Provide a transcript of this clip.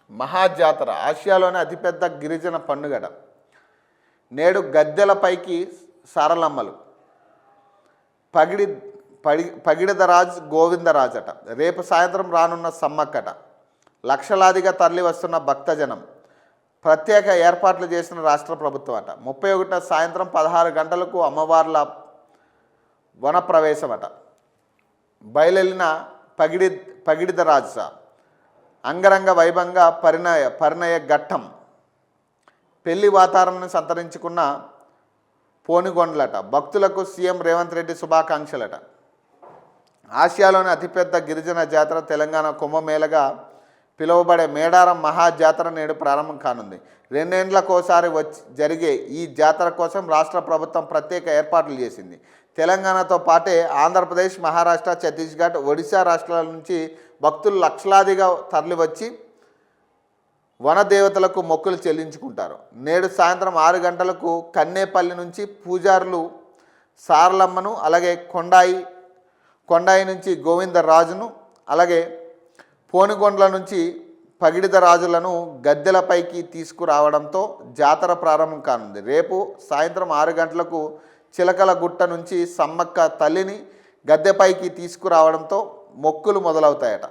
మహాజాతర ఆసియాలోనే అతిపెద్ద గిరిజన పండుగట. నేడు గద్దెలపైకి సారలమ్మలు. పగిడి పగిడిదరాజ్ గోవిందరాజట. రేపు సాయంత్రం రానున్న సమ్మక్కట. లక్షలాదిగా తరలి వస్తున్న భక్తజనం. ప్రత్యేక ఏర్పాట్లు చేసిన రాష్ట్ర ప్రభుత్వం అట. 31 సాయంత్రం 16 గంటలకు అమ్మవార్ల వనప్రవేశమట. బయలెల్లిన పగిడిదరాజ అంగరంగ వైభవంగా పరిణయ ఘట్టం. పెళ్లి వాతావరణాన్ని సంతరించుకున్న పోనుగొండ్లట. భక్తులకు సీఎం రేవంత్ రెడ్డి శుభాకాంక్షలట. ఆసియాలోని అతిపెద్ద గిరిజన జాతర తెలంగాణ కుంభమేళగా పిలువబడే మేడారం మహాజాతర నేడు ప్రారంభం కానుంది. 2 ఏళ్లకోసారి జరిగే ఈ జాతర కోసం రాష్ట్ర ప్రభుత్వం ప్రత్యేక ఏర్పాట్లు చేసింది. తెలంగాణతో పాటే ఆంధ్రప్రదేశ్, మహారాష్ట్ర, ఛత్తీస్గఢ్, ఒడిశా రాష్ట్రాల నుంచి భక్తులు లక్షలాదిగా తరలివచ్చి వనదేవతలకు మొక్కులు చెల్లించుకుంటారు. నేడు సాయంత్రం 6 గంటలకు కన్నేపల్లి నుంచి పూజారులు సారలమ్మను, అలాగే కొండాయి నుంచి గోవిందరాజును, అలాగే పోనుగొండ్ల నుంచి పగిడిదరాజులను గద్దెలపైకి తీసుకురావడంతో జాతర ప్రారంభం కానుంది. రేపు సాయంత్రం 6 గంటలకు చిలకల గుట్ట నుంచి సమ్మక్క తల్లిని గద్దెపైకి తీసుకురావడంతో మొక్కులు మొదలవుతాయట.